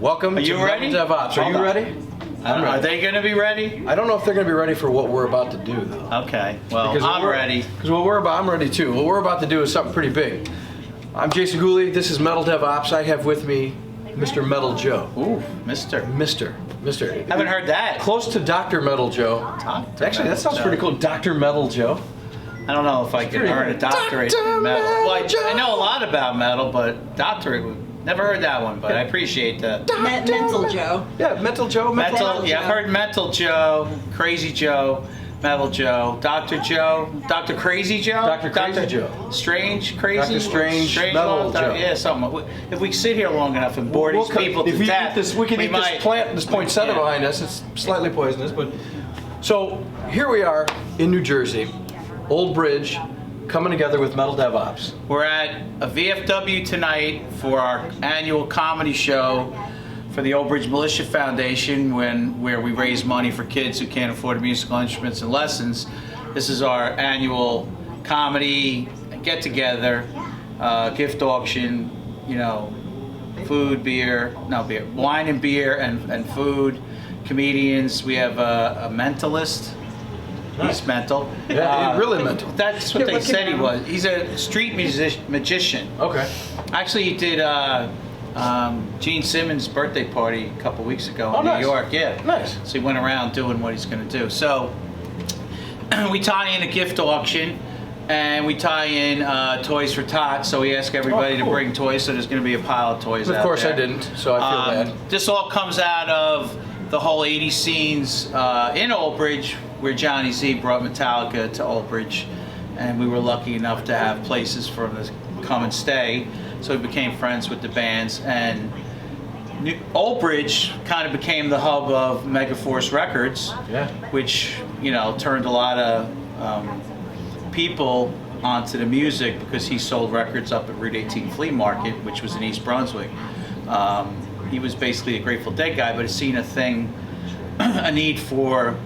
Welcome to MetalDevOps. Are you ready? Are they going to be ready? I don't know if they're going to be ready for what we're about to do, though. Okay, well, I'm ready. Because I'm ready too. What we're about to do is something pretty big. I'm Jason Gooley. This is MetalDevOps. I have with me Mr. Metal Joe. Ooh, Mr. Haven't heard that. Close to Dr. Metal Joe. Actually, that sounds pretty cool. Dr. Metal Joe. I don't know if I could earn a doctorate in metal. Well, I know a lot about metal, but doctorate, never heard that one, but I appreciate that. Mental Joe. Yeah, Mental Joe. Yeah, I've heard Mental Joe, Crazy Joe, Metal Joe, Dr. Joe, Dr. Crazy Joe? Dr. Crazy Joe. Strange, Crazy? Dr. Strange Metal Joe. Yeah, something. If we sit here long enough and bore these people to death, we can eat this plant, this poinsettia behind us. It's slightly poisonous, but... So, here we are in New Jersey, Old Bridge, coming together with MetalDevOps. We're at a VFW tonight for our annual comedy show for the Old Bridge Militia Foundation, where we raise money for kids who can't afford musical instruments and lessons. This is our annual comedy get-together, gift auction, food, wine and beer and food, comedians. We have a mentalist. Nice. He's mental. Yeah, really mental. That's what they said he was. He's a street magician. Okay. Actually, he did Gene Simmons' birthday party a couple weeks ago in New York. Yeah. Nice. So he went around doing what he's going to do. So we tie in a gift auction, and we tie in Toys for Tots. So we ask everybody to bring toys. So there's going to be a pile of toys out there. Of course I didn't, so I feel bad. This all comes out of the whole 80s scenes in Old Bridge, where Johnny Z brought Metallica to Old Bridge, and we were lucky enough to have places for them to come and stay. So we became friends with the bands, and Old Bridge kind of became the hub of Megaforce Records, which turned a lot of people onto the music, because he sold records up at Route 18 Flea Market, which was in East Brunswick. He was basically a Grateful Dead guy, but had seen a need for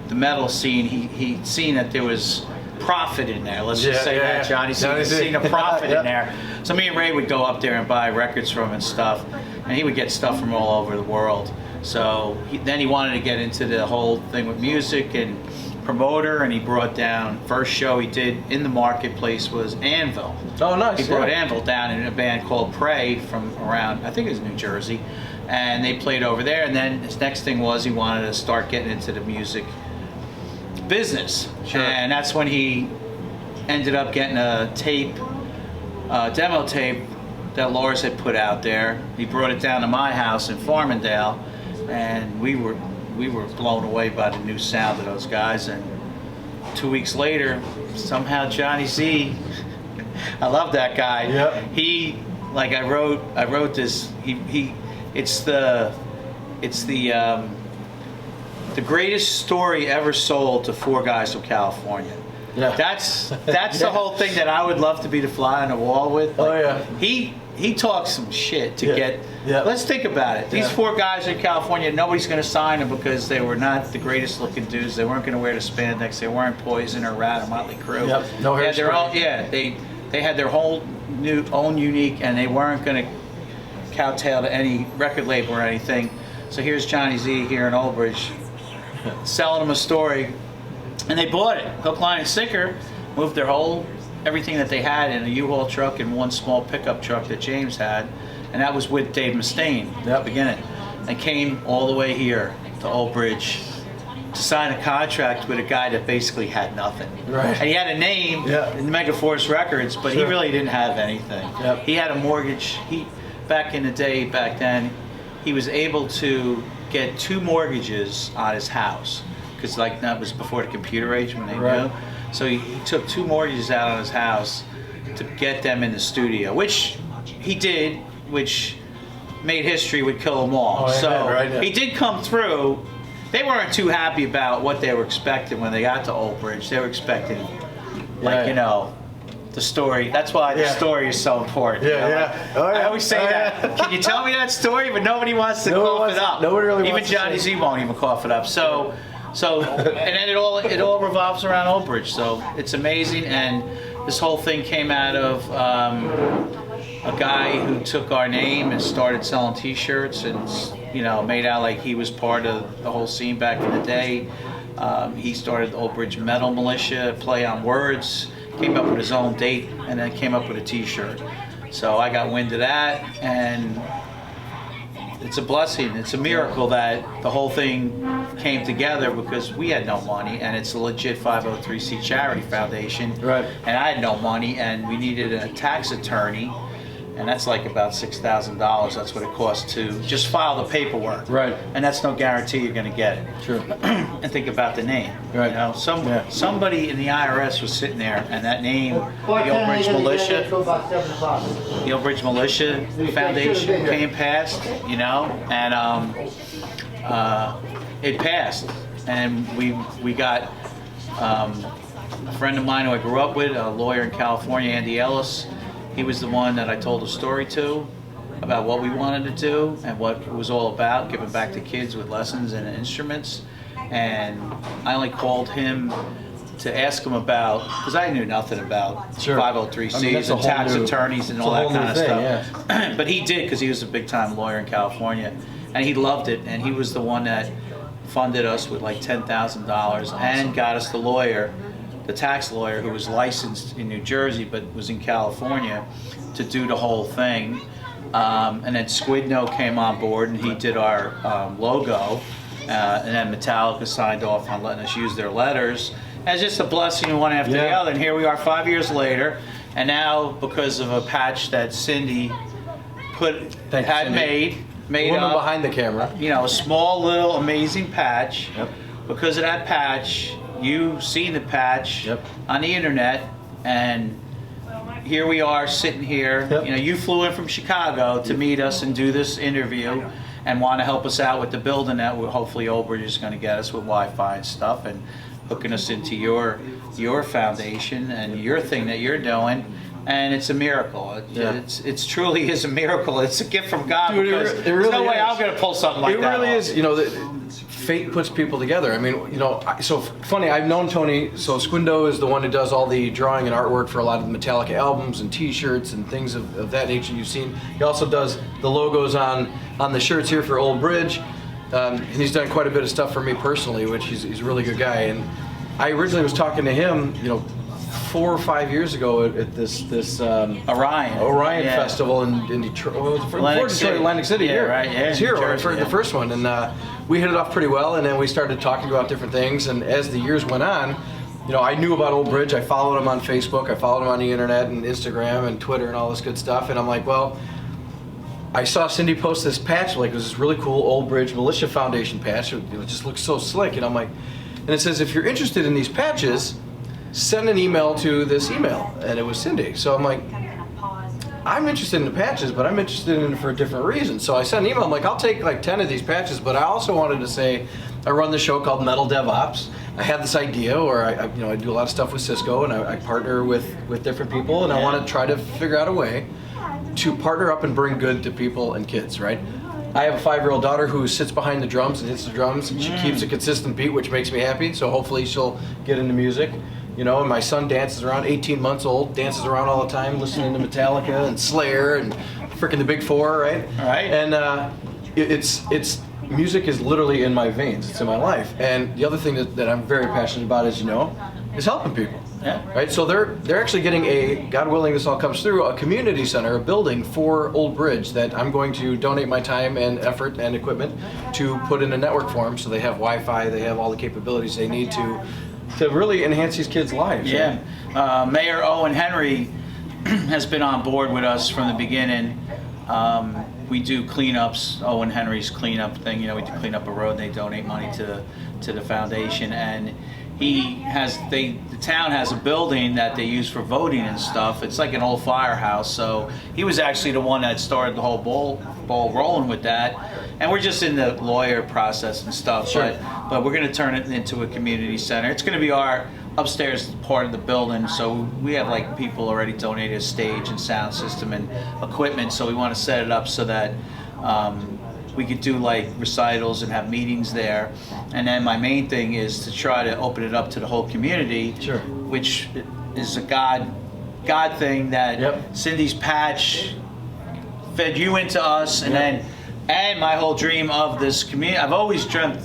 the metal scene. He'd seen that there was profit in there. Let's just say that. Johnny's seen a profit in there. So me and Ray would go up there and buy records from him and stuff, and he would get stuff from all over the world. So then he wanted to get into the whole thing with music and promoter, and he brought down, first show he did in the marketplace was Anvil. Oh, nice. He brought Anvil down in a band called Prey from around, I think it was New Jersey, and they played over there. And then his next thing was he wanted to start getting into the music business. Sure. And that's when he ended up getting a tape, demo tape that Lars had put out there. He brought it down to my house in Farmingdale, and we were blown away by the new sound of those guys. And 2 weeks later, somehow Johnny Z, I love that guy. Yep. He, like I wrote this. It's the greatest story ever sold to four guys from California. Yeah. That's the whole thing that I would love to be the fly on the wall with. Like, he talks some shit to get. Yeah. Let's think about it. These four guys in California, nobody's going to sign them because they were not the greatest looking dudes. They weren't going to wear the spandex. They weren't Poison or Rat or Motley Crue. Yep. No hairspray. They had their whole own unique, and they weren't going to kowtow to any record label or anything. So here's Johnny Z here in Old Bridge selling them a story, and they bought it. Hook, line, and sinker. Moved their whole everything that they had in a U-Haul truck and one small pickup truck that James had, and that was with Dave Mustaine at the beginning. They came all the way here to Old Bridge to sign a contract with a guy that basically had nothing. Right. And he had a name in Megaforce Records, but he really didn't have anything. Yep. He had a mortgage. Back then, he was able to get 2 mortgages on his house, because that was before the computer age when they knew. So he took 2 mortgages out on his house to get them in the studio, which he did, which made history with Kill 'Em All. He did come through. They weren't too happy about what they were expecting when they got to Old Bridge. They were expecting, the story. That's why the story is so important. I always say that. Can you tell me that story? But nobody wants to cough it up. Nobody really even wants Johnny Z won't even cough it up. So and then it all revolves around Old Bridge. So it's amazing. And this whole thing came out of a guy who took our name and started selling T-shirts and, you know, made out like he was part of the whole scene back in the day. He started the Old Bridge Metal Militia, play on words, came up with his own date, and then came up with a T-shirt. So I got wind of that, and it's a blessing. It's a miracle that the whole thing came together because we had no money, and it's a legit 503c charity foundation. Right. And I had no money, and we needed a tax attorney, and that's like about $6,000. That's what it costs to just file the paperwork. Right. And that's no guarantee you're going to get it. Sure. And think about the name. Right. You know, Yeah. somebody in the IRS was sitting there, and that name, the Old Bridge Militia, the Old Bridge Militia Foundation came past, you know, and it passed, and we got a friend of mine who I grew up with, a lawyer in California, Andy Ellis. He was the one that I told the story to about what we wanted to do and what it was all about, giving back to kids with lessons and instruments. And I only called him to ask him about, because I knew nothing about Sure. 503Cs I mean, that's a and whole tax new- attorneys and it's a all that whole kind new of thing, stuff. But he did, because he was a big time lawyer in California, and he loved it, and he was the one that funded us with like $10,000 and got us the lawyer, the tax lawyer who was licensed in New Jersey but was in California to do the whole thing. And then Squidno came on board and he did our logo. And then Metallica signed off on letting us use their letters. And it's just a blessing one after the Yeah. other. And here we are 5 years later. And now, because of a patch that Cindy Thank you, Cindy. made Woman up, behind the camera. you know, a small little amazing patch. Yep. Because of that patch, you've seen the patch Yep. on the internet, and here we are sitting here. Yep. You know, you flew in from Chicago to meet us and do this interview and want to help us out with the building that hopefully Old Bridge is going to get us with Wi-Fi and stuff and hooking us into your foundation and your thing that you're doing. And it's a miracle. Yeah. It's truly is a miracle. It's a gift from God. Dude, because it there's really no way is. I'm going to pull something like It that really off. is, you know, fate puts people together. I mean, you know, so funny, I've known Tony, so Squindo is the one who does all the drawing and artwork for a lot of the Metallica albums and t-shirts and things of that nature you've seen. He also does the logos on the shirts here for Old Bridge. And he's done quite a bit of stuff for me personally, which he's a really good guy. And I originally was talking to him, you know, 4 or 5 years ago at this Orion Yeah. Festival in Detroit. Well, it was before Atlantic Detroit, City. Atlantic City. Yeah, here. right, yeah, It's here New Jersey, for yeah. the first one, and we hit it off pretty well. And then we started talking about different things. And as the years went on, you know, I knew about Old Bridge. I followed him on Facebook. I followed him on the internet and Instagram and Twitter and all this good stuff. And I'm like, well, I saw Cindy post this patch. Like, it was this really cool Old Bridge Militia Foundation patch. It just looks so slick. And I'm like, and it says, if you're interested in these patches, send an email to this email. And it was Cindy. So I'm like, I'm interested in the patches, but I'm interested in it for a different reason. So I sent an email. I'm like, I'll take like 10 of these patches, but I also wanted to say, I run the show called MetalDevOps. I had this idea, or I do a lot of stuff with Cisco, and I partner with different people, and I want to try to figure out a way to partner up and bring good to people and kids, right? I have a 5-year-old daughter who sits behind the drums and hits the drums, and she keeps a consistent beat, which makes me happy. So hopefully she'll get into music. You know, and my son dances around, 18 months old, dances around all the time, listening to Metallica and Slayer and freaking the Big Four, right? Right. And it's music is literally in my veins. It's in my life. And the other thing that I'm very passionate about, as you know, is helping people. Yeah. Right. So they're actually getting God willing, this all comes through, a community center, a building for Old Bridge that I'm going to donate my time and effort and equipment to put in a network for them, so they have Wi-Fi, they have all the capabilities they need to really enhance these kids' lives. Yeah. Mayor Owen Henry has been on board with us from the beginning. We do cleanups, Owen Henry's cleanup thing. You know, we do clean up a road. They donate money to the foundation, and the town has a building that they use for voting and stuff. It's like an old firehouse. So he was actually the one that started the whole ball rolling with that. And we're just in the lawyer process and stuff. Sure. But we're going to turn it into a community center. It's going to be our upstairs part of the building. So we have like people already donated a stage and sound system and equipment. So we want to set it up so that we could do like recitals and have meetings there. And then my main thing is to try to open it up to the whole community, Sure. which is a God thing that Yep. Cindy's patch fed you into us, and my whole dream of this community. I've always dreamt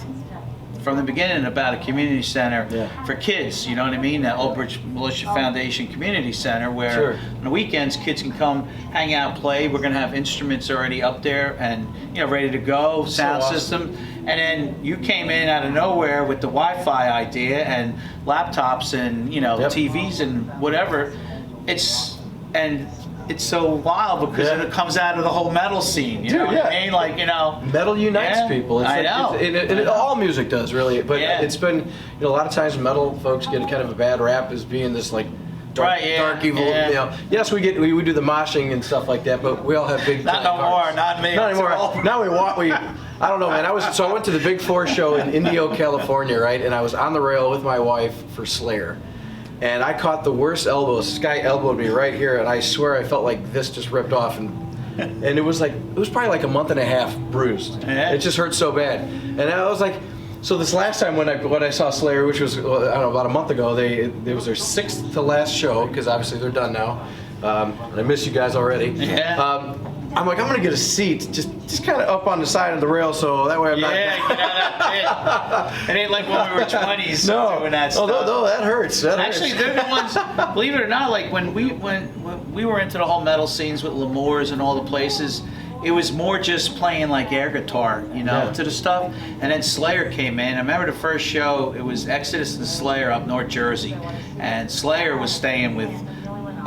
from the beginning about a community center for kids, you know what I mean? That Old Bridge Militia Foundation Community Center where on the weekends kids can come hang out, play. We're gonna have instruments already up there and ready to go, sound system. And then you came in out of nowhere with the Wi-Fi idea and laptops and TVs and whatever. It's so wild because it comes out of the whole metal scene, you know what I mean? Like, metal unites people. It's I know. all music does, really. But it's been, a lot of times metal folks get kind of a bad rap as being this like dark evil. Yes, we do the moshing and stuff like that, but we all have big. Not no more. Not me. Not anymore. Now I don't know, man. I went to the Big Four show in Indio, California, right? And I was on the rail with my wife for Slayer. And I caught the worst elbows. This guy elbowed me right here, and I swear I felt like this just ripped off, and it was probably like a month and a half bruised. It just hurt so bad. And I was like, so this last time when I saw Slayer, which was I don't know, about a month ago, it was their 6th to last show because obviously they're done now. And I miss you guys already. I'm like, I'm gonna get a seat, just kind of up on the side of the rail, so that way I'm not. It ain't like when we were 20s doing that stuff. No, that hurts. Actually, they're the ones. Believe it or not, like when we were into the whole metal scenes with L'Amour's and all the places, it was more just playing like air guitar, to the stuff. And then Slayer came in. I remember the first show. It was Exodus and Slayer up North Jersey, and Slayer was staying with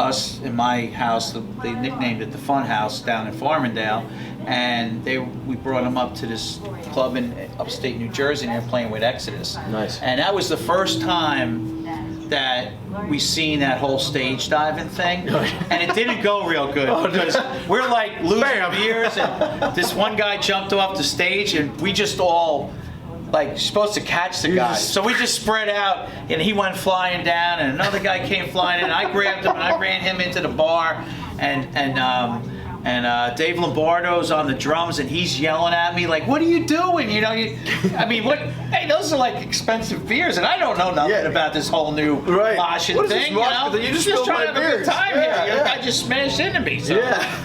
us in my house. They nicknamed it the Fun House down in Farmingdale, and we brought them up to this club in upstate New Jersey, and they're playing with Exodus. Nice. And that was the first time that we seen that whole stage diving thing, and it didn't go real good because we're like losing beers, and this one guy jumped off the stage, and we just all supposed to catch the guy. So we just spread out, and he went flying down, and another guy came flying in, and I grabbed him, and I ran him into the bar, and Dave Lombardo's on the drums, and he's yelling at me like, "What are you doing?" What? Hey, those are like expensive beers, and I don't know nothing about this whole new moshing thing. You just trying to have a good time here. I just smashed into me. So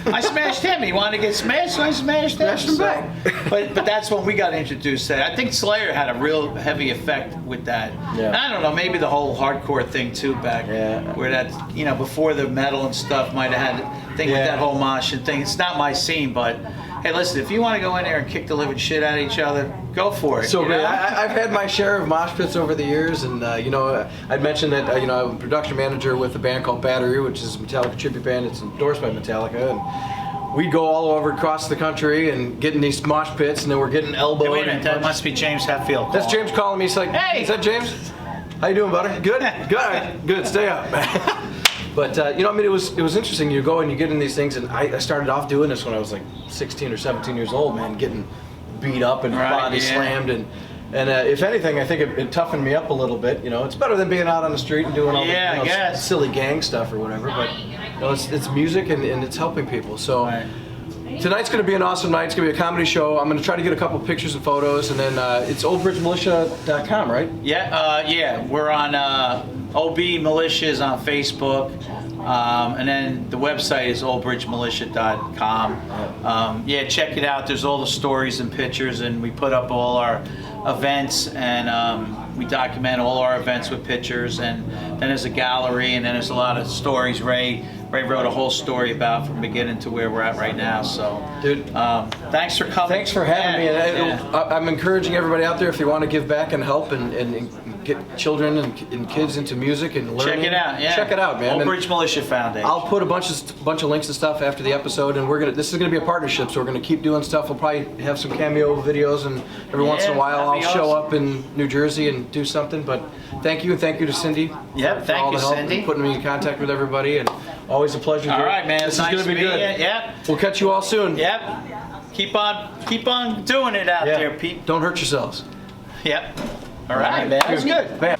I smashed him. He wanted to get smashed, so I smashed him. Smashed him back. But that's when we got introduced to it. I think Slayer had a real heavy effect with that. And I don't know, maybe the whole hardcore thing too back where that before the metal and stuff might have had a thing with that whole moshing thing. It's not my scene, but hey, listen, if you want to go in there and kick the living shit out of each other, go for it. So I've had my share of mosh pits over the years, and I'd mentioned that I'm a production manager with a band called Battery, which is a Metallica tribute band. It's endorsed by Metallica, and we'd go all over across the country and get in these mosh pits, and then we're getting elbowed. Hey, wait a minute, that must be James Hetfield. That's James calling me. He's like, "Hey, is that James? How you doing, buddy? Good, good. Stay up." But it was interesting. You go and you get in these things, and I started off doing this when I was like 16 or 17 years old, man, getting beat up and body slammed, and if anything, I think it toughened me up a little bit. It's better than being out on the street and doing all the silly gang stuff or whatever. But it's music and it's helping people. So. Tonight's going to be an awesome night. It's going to be a comedy show. I'm going to try to get a couple pictures and photos, and then it's oldbridgemilitia.com, right? Yeah. We're on OB Militias on Facebook, and then the website is oldbridgemilitia.com. Check it out. There's all the stories and pictures, and we put up all our events, and we document all our events with pictures, and then there's a gallery, and then there's a lot of stories. Ray wrote a whole story about from beginning to where we're at right now. So, dude, thanks for coming. Thanks for having me. And I'm encouraging everybody out there, if you want to give back and help and get children and kids into music and learning. Check it out. Check it out, man. Old Bridge Militia Foundation. I'll put a bunch of links and stuff after the episode, and this is gonna be a partnership, so we're gonna keep doing stuff. We'll probably have some cameo videos, and every once in a while I'll show up in New Jersey and do something. But thank you, and thank you to Cindy. Yep, for all the help and putting me in contact with everybody, and always a pleasure. All right, man. This is gonna be good. Yep. We'll catch you all soon. Yep. Keep on doing it out there, Pete. Don't hurt yourselves. Yep. All right, man. That was good. Bam.